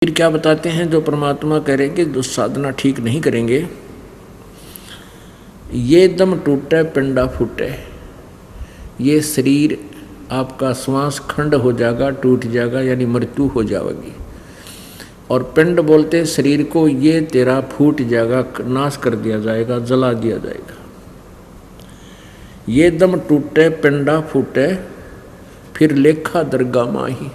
फिर क्या बताते हैं, जो परमात्मा करेंगे, जो साधना ठीक नहीं करेंगे, ये दम टूटे पिंडा फूटे, ये शरीर आपका श्वास खंड हो जाएगा, टूट जाएगा, यानी मृत्यु हो जाएगी। और पिंड बोलते शरीर को, ये तेरा फूट जाएगा, नाश कर दिया जाएगा, जला दिया जाएगा। ये दम टूटे पिंडा फूटे, फिर लेखा दरगाह माही,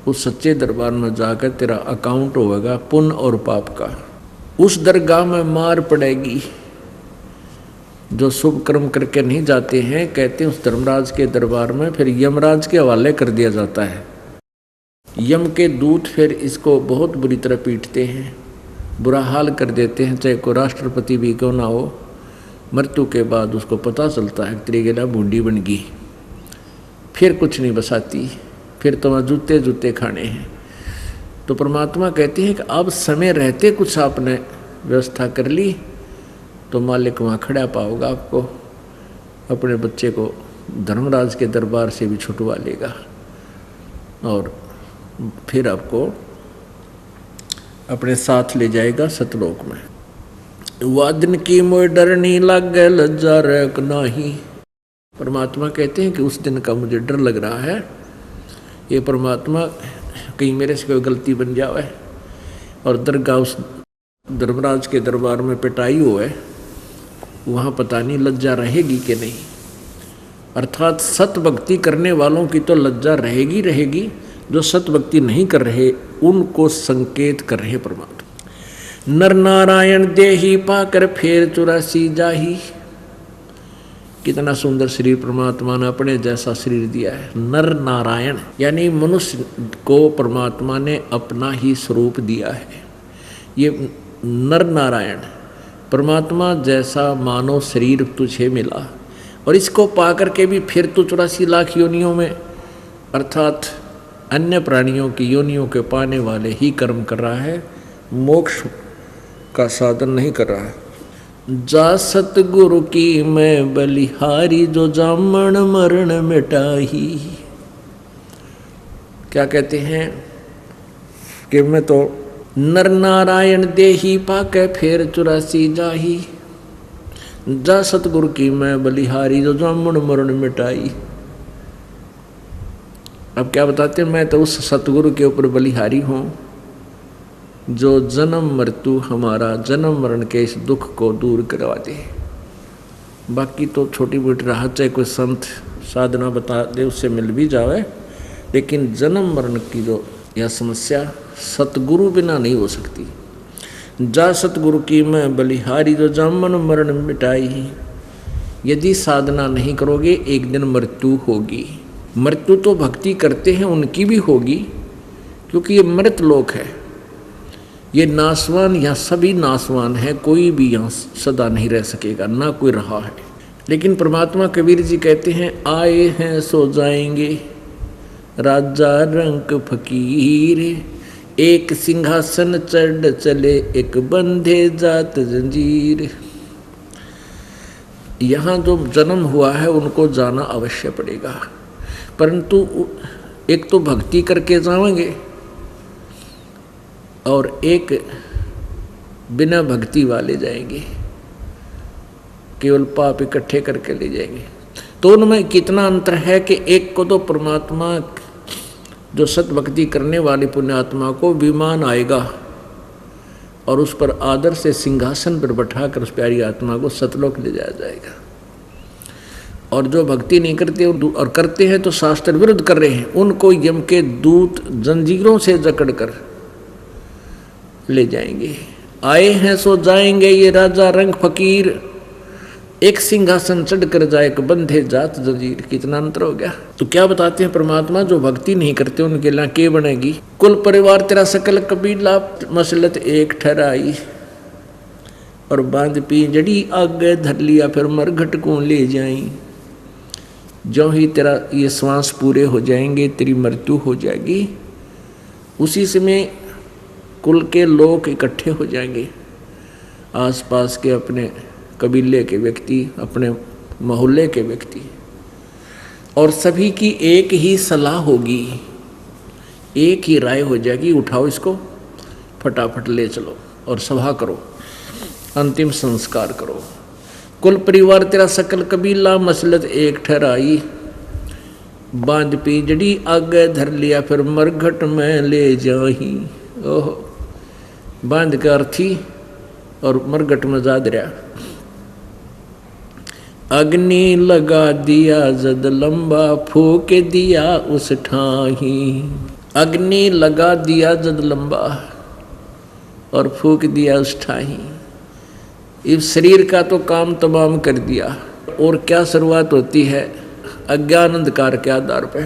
उस सच्चे दरबार में जाकर तेरा अकाउंट होगा पुण्य और पाप का। उस दरगाह में मार पड़ेगी। जो शुभ कर्म करके नहीं जाते हैं, कहते हैं उस धर्मराज के दरबार में फिर यमराज के हवाले कर दिया जाता है। यम के दूत फिर इसको बहुत बुरी तरह पीटते हैं, बुरा हाल कर देते हैं, चाहे कोई राष्ट्रपति भी क्यों ना हो। मृत्यु के बाद उसको पता चलता है तेरी गेला बूंदी बन गई, फिर कुछ नहीं बसाती, फिर तो वहाँ जूते जूते खाने हैं। तो परमात्मा कहते हैं कि अब समय रहते कुछ आपने व्यवस्था कर ली तो मालिक वहाँ खड़ा पाओगा, आपको अपने बच्चे को धर्मराज के दरबार से भी छुटवा लेगा और फिर आपको अपने साथ ले जाएगा सतलोक में। वादन की मोय डर नहीं लागे लज्जा रैक नाही। परमात्मा कहते हैं कि उस दिन का मुझे डर लग रहा है, ये परमात्मा कहीं मेरे से कोई गलती बन जाए और दरगाह उस धर्मराज के दरबार में पिटाई हो है, वहाँ पता नहीं लज्जा रहेगी कि नहीं। अर्थात सत भक्ति करने वालों की तो लज्जा रहेगी रहेगी, जो सत भक्ति नहीं कर रहे उनको संकेत कर रहे परमात्मा। नर नारायण देही पाकर फेर 84 जाही। कितना सुंदर शरीर परमात्मा ने अपने जैसा शरीर दिया है। नर नारायण यानी मनुष्य को परमात्मा ने अपना ही स्वरूप दिया है। ये नर नारायण परमात्मा जैसा मानव शरीर तुझे मिला और इसको पाकर के भी फिर तो 84 लाख योनियों में, अर्थात अन्य प्राणियों की योनियों के पाने वाले ही कर्म कर रहा है, मोक्ष का साधन नहीं कर रहा है। जा सतगुरु की मैं बलिहारी, जो जामन मरण मिटाही। क्या कहते हैं कि मैं तो नर नारायण देही पाके फेर 84 जाही। जा सतगुरु की मैं बलिहारी, जो जामन मरण मिटाई। अब क्या बताते हैं, मैं तो उस सतगुरु के ऊपर बलिहारी हूँ जो जन्म मृत्यु, हमारा जन्म मरण के इस दुख को दूर करवा दे। बाकी तो छोटी मोटी राहत चाहे कोई संत साधना बता दे उससे मिल भी जावे, लेकिन जन्म मरण की जो यह समस्या सतगुरु बिना नहीं हो सकती। जा सतगुरु की मैं बलिहारी, जो जामन मरण मिटाई। यदि साधना नहीं करोगे एक दिन मृत्यु होगी। मृत्यु तो भक्ति करते हैं उनकी भी होगी, क्योंकि ये मृत लोक है, ये नासवान, यहाँ सभी नासवान है, कोई भी यहाँ सदा नहीं रह सकेगा, ना कोई रहा है। लेकिन परमात्मा कबीर जी कहते हैं, आए हैं सो जाएंगे राजा रंक फकीर, एक सिंहासन चढ़ चले एक बंधे जात जंजीर। यहाँ जो जन्म हुआ है उनको जाना अवश्य पड़ेगा, परंतु एक तो भक्ति करके जाएंगे और एक बिना भक्ति वाले जाएंगे, केवल पाप इकट्ठे करके ले जाएंगे। तो उनमें कितना अंतर है कि एक को तो परमात्मा जो सत भक्ति करने वाली पुण्यात्मा को विमान आएगा और उस पर आदर से सिंहासन पर बैठाकर उस प्यारी आत्मा को सतलोक ले जाया जाएगा। और जो भक्ति नहीं करते और करते हैं तो शास्त्र विरुद्ध कर रहे हैं, उनको यम के दूत जंजीरों से जकड़ कर ले जाएंगे। आए हैं सो जाएंगे ये राजा रंग फकीर, एक सिंहासन चढ़ कर जाए एक बंधे जात जंजीर। कितना अंतर हो गया। तो क्या बताते हैं परमात्मा, जो भक्ति नहीं करते उनके लिए के बनेगी। कुल परिवार तेरा सकल कबीला, मसलत एक ठहराई, और बांध पी जड़ी आगे धर लिया, फिर मरघट को ले जाई। जो ही तेरा ये श्वास पूरे हो जाएंगे तेरी मृत्यु हो जाएगी, उसी समय कुल के लोग इकट्ठे हो जाएंगे, आसपास के अपने कबीले के व्यक्ति, अपने मोहल्ले के व्यक्ति, और सभी की एक ही सलाह होगी एक ही राय हो जाएगी, उठाओ इसको फटाफट ले चलो और सभा करो, अंतिम संस्कार करो। कुल परिवार तेरा सकल कबीला मसलत एक ठहराई, बांध पीजड़ी आगे धर लिया फिर मरघट में ले जाही। ओहो, बांध का अर्थी और मरघट में जा दरिया। अग्नि लगा दिया जद लंबा फूक दिया उस ठाही। अग्नि लगा दिया जद लंबा और फूक दिया उस ठाही। इस शरीर का तो काम तमाम कर दिया। और क्या शुरुआत होती है? अज्ञान अंधकार के आधार पे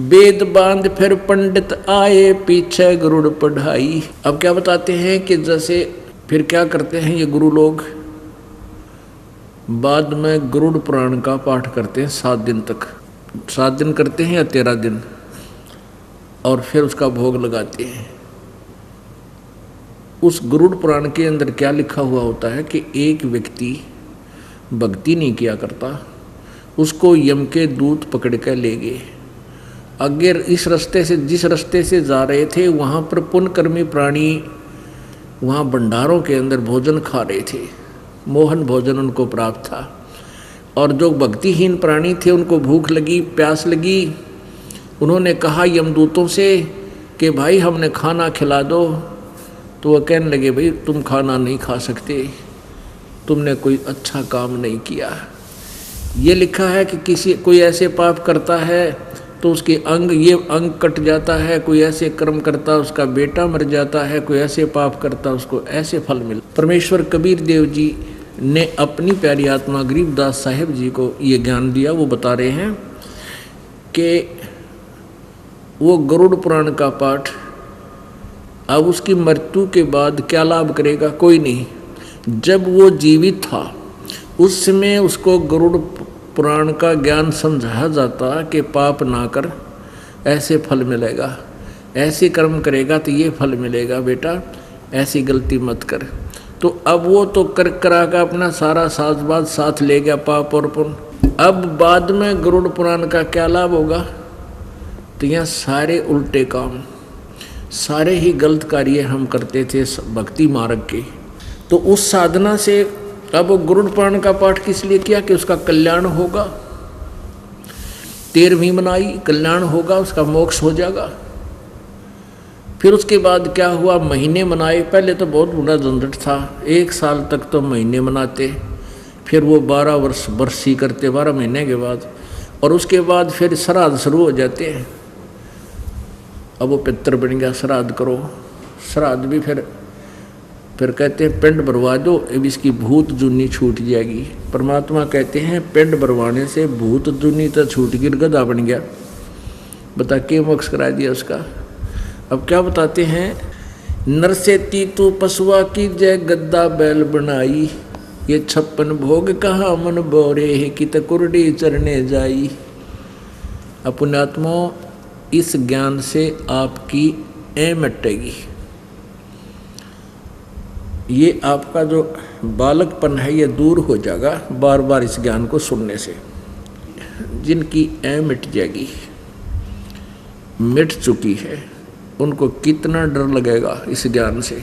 वेद बांध फिर पंडित आए पीछे गरुड़ पढ़ाई। अब क्या बताते हैं कि जैसे फिर क्या करते हैं ये गुरु लोग, बाद में गरुड़ पुराण का पाठ करते हैं 7 दिन तक। 7 दिन करते हैं या 13 दिन, और फिर उसका भोग लगाते हैं। उस गरुड़ पुराण के अंदर क्या लिखा हुआ होता है कि एक व्यक्ति भक्ति नहीं किया करता, उसको यम के दूत पकड़ कर ले गए। अगर इस रास्ते से, जिस रास्ते से जा रहे थे, वहाँ पर पुण्यकर्मी प्राणी वहाँ भंडारों के अंदर भोजन खा रहे थे, मोहन भोजन उनको प्राप्त था। और जो भक्तिहीन प्राणी थे उनको भूख लगी, प्यास लगी। उन्होंने कहा यमदूतों से कि भाई हमने खाना खिला दो। तो वह कहने लगे भाई तुम खाना नहीं खा सकते, तुमने कोई अच्छा काम नहीं किया। ये लिखा है कि कोई ऐसे पाप करता है तो उसके अंग कट जाता है, कोई ऐसे कर्म करता उसका बेटा मर जाता है, कोई ऐसे पाप करता उसको ऐसे फल मिलता। परमेश्वर कबीर देव जी ने अपनी प्यारी आत्मा गरीबदास साहिब जी को ये ज्ञान दिया। वो बता रहे हैं कि वो गरुड़ पुराण का पाठ अब उसकी मृत्यु के बाद क्या लाभ करेगा? कोई नहीं। जब वो जीवित था उस समय उसको गरुड़ पुराण का ज्ञान समझाया जाता कि पाप ना कर, ऐसे फल मिलेगा, ऐसे कर्म करेगा तो ये फल मिलेगा बेटा, ऐसी गलती मत कर। तो अब वो तो करा का अपना सारा साजबाज साथ ले गया, पाप और पुण्य। अब बाद में गरुड़ पुराण का क्या लाभ होगा? तो यहाँ सारे उल्टे काम, सारे ही गलत कार्य हम करते थे भक्ति मार्ग के। तो उस साधना से अब गरुड़ पुराण का पाठ किस लिए किया? कि उसका कल्याण होगा। 13वीं मनाई, कल्याण होगा, उसका मोक्ष हो जाएगा। फिर उसके बाद क्या हुआ? महीने मनाए। पहले तो बहुत बड़ा झंझट था, 1 साल तक तो महीने मनाते, फिर वो 12 वर्ष बरसी करते 12 महीने के बाद, और उसके बाद फिर श्राद्ध शुरू हो जाते हैं। अब वो पितर बन गया, श्राद्ध करो। श्राद्ध भी फिर कहते हैं पिंड भरवा दो, अब इसकी भूत जुनी छूट जाएगी। परमात्मा कहते हैं पिंड भरवाने से भूत जुनी तो छूट गिर गधा बन गया। बता के मोक्ष करा दिया उसका। अब क्या बताते हैं? नर से तीतु पशुआ की जय गद्दा बैल बनाई, ये 56 भोग कहाँ मन बोरे है कि तकुरडी चरने जाई। पुण्यात्मा, इस ज्ञान से आपकी ऐं मिटेगी। ये आपका जो बालकपन है ये दूर हो जाएगा बार बार इस ज्ञान को सुनने से। जिनकी ऐं मिट जाएगी, मिट चुकी है, उनको कितना डर लगेगा इस ज्ञान से।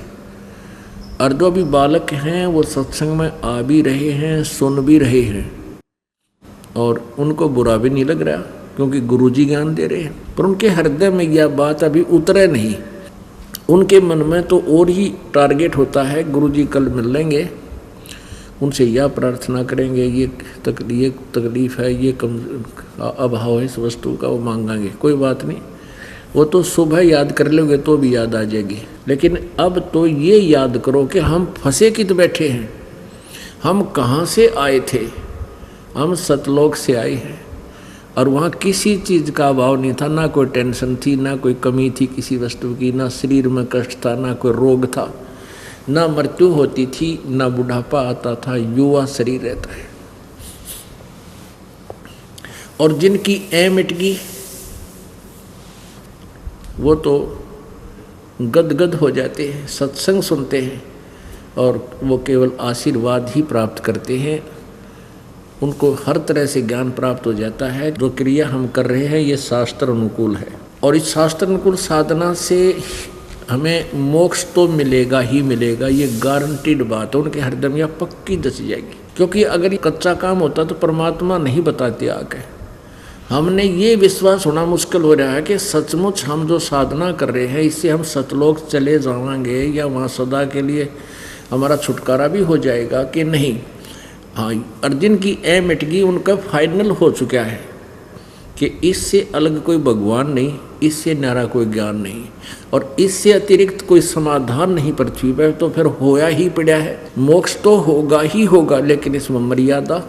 और जो अभी बालक हैं वो सत्संग में आ भी रहे हैं, सुन भी रहे हैं, और उनको बुरा भी नहीं लग रहा क्योंकि गुरुजी ज्ञान दे रहे हैं। पर उनके हृदय में यह बात अभी उतरे नहीं। उनके मन में तो और ही टारगेट होता है, गुरुजी कल मिल लेंगे, उनसे यह प्रार्थना करेंगे, ये तकलीफ है, ये कम अभाव है इस वस्तु का, वो मांगेंगे। कोई बात नहीं, वो तो सुबह याद कर लोगे तो भी याद आ जाएगी। लेकिन अब तो ये याद करो कि हम फंसे कित बैठे हैं, हम कहाँ से आए थे? हम सतलोक से आए हैं, और वहाँ किसी चीज़ का अभाव नहीं था, ना कोई टेंशन थी, ना कोई कमी थी किसी वस्तु की, ना शरीर में कष्ट था, ना कोई रोग था, ना मृत्यु होती थी, ना बुढ़ापा आता था, युवा शरीर रहता है। और जिनकी ऐं मिट गई वो तो गदगद हो जाते हैं, सत्संग सुनते हैं और वो केवल आशीर्वाद ही प्राप्त करते हैं। उनको हर तरह से ज्ञान प्राप्त हो जाता है। जो क्रिया हम कर रहे हैं ये शास्त्र अनुकूल है। और इस शास्त्रानुकूल साधना से हमें मोक्ष तो मिलेगा ही मिलेगा, ये गारंटीड बात है, उनके हृदय में यह पक्की दस जाएगी। क्योंकि अगर ये कच्चा काम होता तो परमात्मा नहीं बताते आके। हमने ये विश्वास होना मुश्किल हो रहा है कि सचमुच हम जो साधना कर रहे हैं इससे हम सतलोक चले जाएंगे या वहाँ सदा के लिए हमारा छुटकारा भी हो जाएगा कि नहीं। हाँ, अर्जुन की ए मिट गई, उनका फाइनल हो चुका है कि इससे अलग कोई भगवान नहीं, इससे न्यारा कोई ज्ञान नहीं, और इससे अतिरिक्त कोई समाधान नहीं पृथ्वी पर। तो फिर होया ही पड़ा है, मोक्ष तो होगा ही होगा, लेकिन इसमें मर्यादा,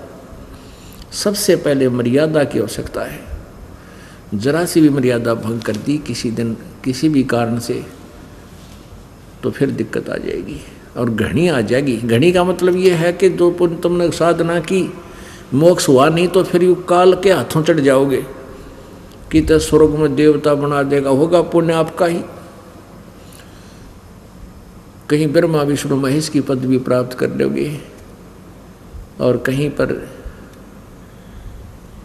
सबसे पहले मर्यादा की आवश्यकता है। जरा सी भी मर्यादा भंग कर दी किसी दिन किसी भी कारण से तो फिर दिक्कत आ जाएगी और घनी आ जाएगी। घनी का मतलब ये है कि जो पुण्य तुमने साधना की मोक्ष हुआ नहीं तो फिर यू काल के हाथों चढ़ जाओगे कि तो स्वर्ग में देवता बना देगा, होगा पुण्य आपका ही। कहीं ब्रह्मा विष्णु महेश की पदवी प्राप्त कर लोगे और कहीं पर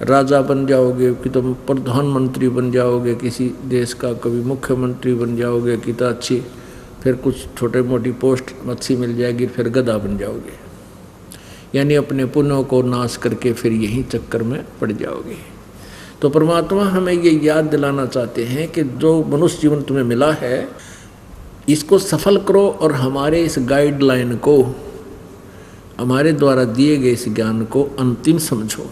राजा बन जाओगे कि तुम प्रधानमंत्री बन जाओगे किसी देश का, कभी मुख्यमंत्री बन जाओगे कि तो अच्छी, फिर कुछ छोटे मोटी पोस्ट अच्छी मिल जाएगी, फिर गधा बन जाओगे। यानी अपने पुण्यों को नाश करके फिर यहीं चक्कर में पड़ जाओगे। तो परमात्मा हमें ये याद दिलाना चाहते हैं कि जो मनुष्य जीवन तुम्हें मिला है इसको सफल करो और हमारे इस गाइडलाइन को, हमारे द्वारा दिए गए इस ज्ञान को अंतिम समझो।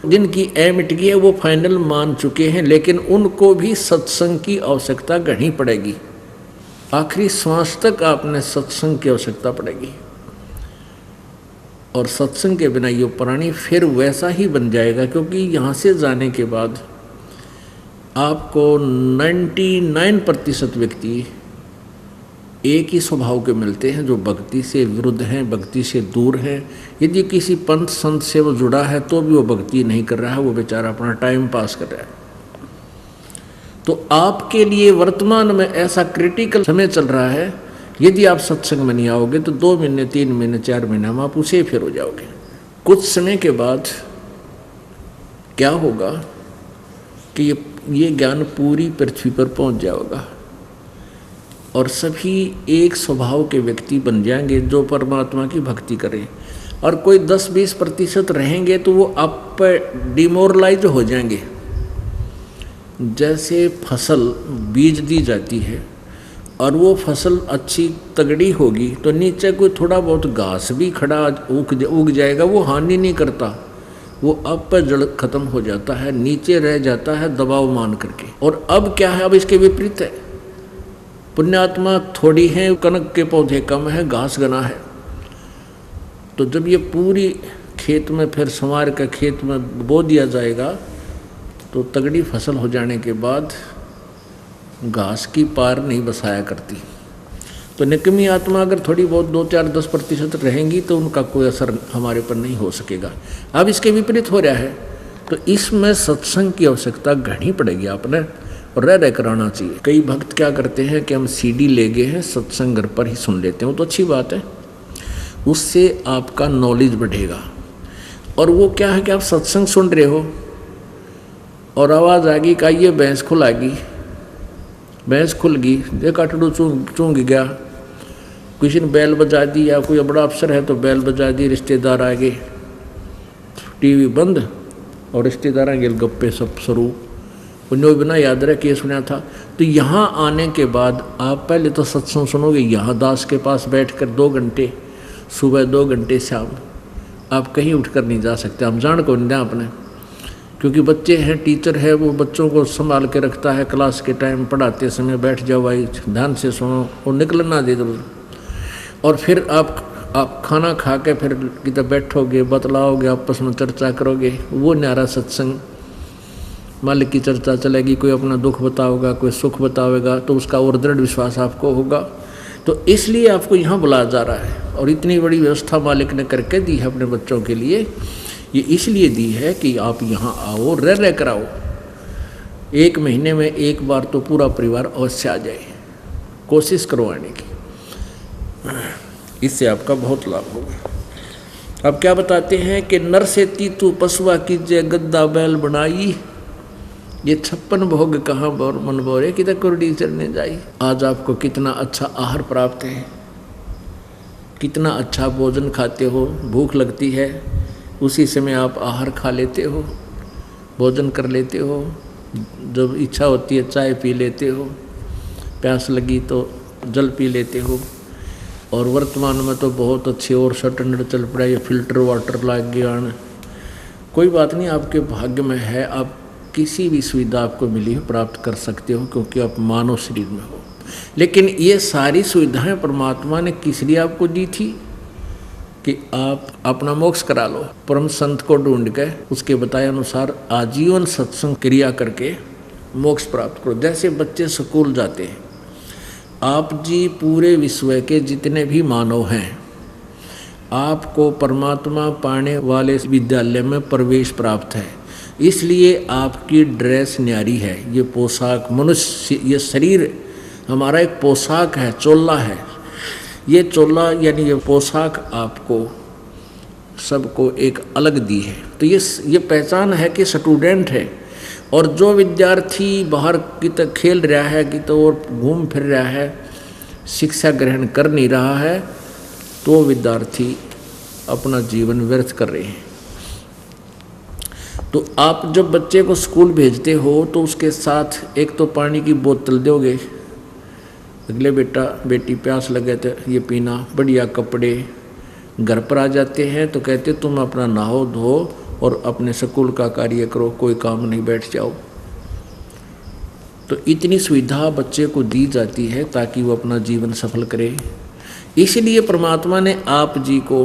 जिनकी एम मिट गई है वो फाइनल मान चुके हैं, लेकिन उनको भी सत्संग की आवश्यकता घनी पड़ेगी। आखिरी श्वास तक आपने सत्संग की आवश्यकता पड़ेगी, और सत्संग के बिना ये प्राणी फिर वैसा ही बन जाएगा। क्योंकि यहाँ से जाने के बाद आपको 99% व्यक्ति एक ही स्वभाव के मिलते हैं जो भक्ति से विरुद्ध हैं, भक्ति से दूर हैं। यदि किसी पंथ संत से वो जुड़ा है तो भी वो भक्ति नहीं कर रहा है, वो बेचारा अपना टाइम पास कर रहा है। तो आपके लिए वर्तमान में ऐसा क्रिटिकल समय चल रहा है, यदि आप सत्संग में नहीं आओगे तो 2 महीने 3 महीने 4 महीने में आप उसे फिर हो जाओगे। कुछ समय के बाद क्या होगा कि ये ज्ञान पूरी पृथ्वी पर पहुंच जाएगा और सभी एक स्वभाव के व्यक्ति बन जाएंगे जो परमात्मा की भक्ति करें। और कोई 10-20% रहेंगे तो वो आप पर डिमोरलाइज हो जाएंगे। जैसे फसल बीज दी जाती है और वो फसल अच्छी तगड़ी होगी तो नीचे कोई थोड़ा बहुत घास भी खड़ा उग जाएगा, वो हानि नहीं करता, वो अब पर जड़ खत्म हो जाता है, नीचे रह जाता है दबाव मान करके। और अब क्या है, अब इसके विपरीत है। पुण्यात्मा थोड़ी है, कनक के पौधे कम है, घास घना है। तो जब ये पूरी खेत में फिर संवार का खेत में बो दिया जाएगा तो तगड़ी फसल हो जाने के बाद घास की पार नहीं बसाया करती। तो निकमी आत्मा अगर थोड़ी बहुत 2-4-10% रहेंगी तो उनका कोई असर हमारे पर नहीं हो सकेगा। अब इसके विपरीत हो रहा है तो इसमें सत्संग की आवश्यकता घनी पड़ेगी आपने, और रह कराना चाहिए। कई भक्त क्या करते हैं कि हम CD ले गए हैं, सत्संग घर पर ही सुन लेते हैं, वो तो अच्छी बात है, उससे आपका नॉलेज बढ़ेगा। और वो क्या है कि आप सत्संग सुन रहे हो और आवाज़ आ गई, ये भैंस खुलागी, भैंस खुल गई, देखा टड़ू चूंग गया, किसी ने बैल बजा दी, या कोई बड़ा अफसर है तो बैल बजा दी, रिश्तेदार आ गए, TV बंद और रिश्तेदार आ गए, गप्पे सब शुरू, उन्हें बिना याद रहे कि सुना था। तो यहाँ आने के बाद आप पहले तो सत्संग सुनोगे, यहाँ दास के पास बैठकर 2 घंटे, सुबह 2 घंटे शाम, आप कहीं उठकर नहीं जा सकते। हम जान को नहीं आपने, क्योंकि बच्चे हैं, टीचर है, वो बच्चों को संभाल के रखता है, क्लास के टाइम पढ़ाते समय बैठ जाओ भाई, ध्यान से सुनो और निकलना दे दो। और फिर आप खाना खा के फिर किधर बैठोगे, बतलाओगे, आपस में चर्चा करोगे, वो न्यारा सत्संग। मालिक की चर्चा चलेगी, कोई अपना दुख बताओगा, कोई सुख बतावेगा, तो उसका और दृढ़ विश्वास आपको होगा। तो इसलिए आपको यहाँ बुलाया जा रहा है, और इतनी बड़ी व्यवस्था मालिक ने करके दी है अपने बच्चों के लिए। ये इसलिए दी है कि आप यहाँ आओ, रह कर आओ। 1 महीने में 1 बार तो पूरा परिवार अवश्य आ जाए, कोशिश करो आने की, इससे आपका बहुत लाभ होगा। अब क्या बताते हैं कि नर से तीतु पशुआ कीजिए, गद्दा बैल बनाई, ये 56 भोग कहाँ बोर मन बोरे कि कुरडी चरने जाई। आज आपको कितना अच्छा आहार प्राप्त है, कितना अच्छा भोजन खाते हो, भूख लगती है उसी समय आप आहार खा लेते हो, भोजन कर लेते हो, जब इच्छा होती है चाय पी लेते हो, प्यास लगी तो जल पी लेते हो। और वर्तमान में तो बहुत अच्छे और स्टैंडर्ड चल पड़ा, ये फिल्टर वाटर लाग गया। कोई बात नहीं, आपके भाग्य में है, आप किसी भी सुविधा आपको मिली हो प्राप्त कर सकते हो, क्योंकि आप मानव शरीर में हो। लेकिन ये सारी सुविधाएं परमात्मा ने किस लिए आपको दी थी कि आप अपना मोक्ष करा लो। परम संत को ढूंढ के उसके बताए अनुसार आजीवन सत्संग क्रिया करके मोक्ष प्राप्त करो। जैसे बच्चे स्कूल जाते हैं, आप जी पूरे विश्व के जितने भी मानव हैं, आपको परमात्मा पाने वाले विद्यालय में प्रवेश प्राप्त है, इसलिए आपकी ड्रेस न्यारी है। ये पोशाक मनुष्य, ये शरीर हमारा एक पोशाक है, चोला है। ये चोला यानी ये पोशाक आपको सबको एक अलग दी है। तो ये पहचान है कि स्टूडेंट है। और जो विद्यार्थी बाहर की तक खेल रहा है कि तो और घूम फिर रहा है, शिक्षा ग्रहण कर नहीं रहा है, तो विद्यार्थी अपना जीवन व्यर्थ कर रहे हैं। तो आप जब बच्चे को स्कूल भेजते हो तो उसके साथ एक तो पानी की बोतल दोगे, अगले बेटा बेटी प्यास लगे तो ये पीना, बढ़िया कपड़े। घर पर आ जाते हैं तो कहते तुम अपना नहाओ धो और अपने स्कूल का कार्य करो, कोई काम नहीं, बैठ जाओ। तो इतनी सुविधा बच्चे को दी जाती है ताकि वो अपना जीवन सफल करे। इसलिए परमात्मा ने आप जी को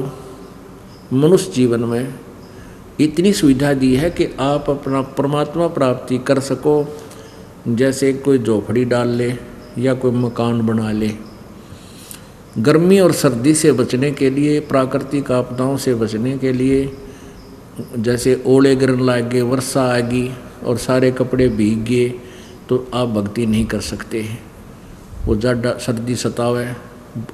मनुष्य जीवन में इतनी सुविधा दी है कि आप अपना परमात्मा प्राप्ति कर सको। जैसे कोई झोपड़ी डाल ले या कोई मकान बना ले। गर्मी और सर्दी से बचने के लिए, प्राकृतिक आपदाओं से बचने के लिए, जैसे ओले गिरने लग गए, वर्षा आ गई और सारे कपड़े भीग गए, तो आप भक्ति नहीं कर सकते। वो ज़्यादा सर्दी सतावे,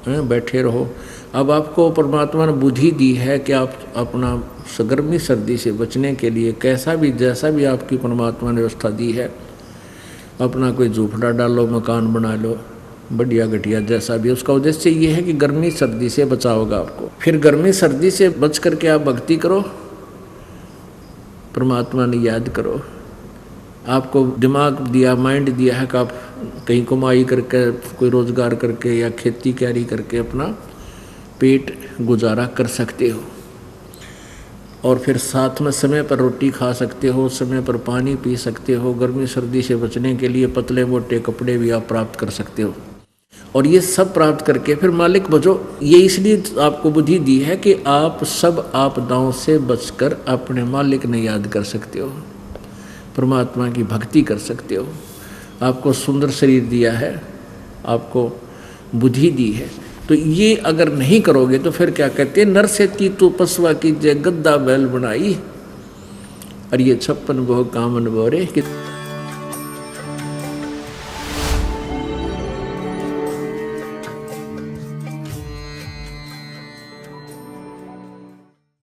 बैठे रहो। अब आपको परमात्मा ने बुद्धि दी है कि आप अपना गर्मी सर्दी से बचने के लिए कैसा भी, जैसा भी आपकी परमात्मा ने व्यवस्था दी है, अपना कोई झोपड़ा डालो, मकान बना लो, बढ़िया घटिया जैसा भी। उसका उद्देश्य ये है कि गर्मी सर्दी से बचाओगा आपको। फिर गर्मी सर्दी से बच करके आप भक्ति करो, परमात्मा ने याद करो। आपको दिमाग दिया, माइंड दिया है कि आप कहीं कमाई करके, कोई रोजगार करके या खेती क्यारी करके अपना पेट गुजारा कर सकते हो। और फिर साथ में समय पर रोटी खा सकते हो, समय पर पानी पी सकते हो। गर्मी सर्दी से बचने के लिए पतले मोटे कपड़े भी आप प्राप्त कर सकते हो। और ये सब प्राप्त करके फिर मालिक बचो। ये इसलिए आपको बुद्धि दी है कि आप सब आपदाओं से बचकर अपने मालिक ने याद कर सकते हो, परमात्मा की भक्ति कर सकते हो। आपको सुंदर शरीर दिया है, आपको बुद्धि दी है। तो ये अगर नहीं करोगे तो फिर क्या कहते हैं, नर से तू पसवा कीजिए, गद्दा बैल बनाई, और ये 56 भोग कामन बोरे कि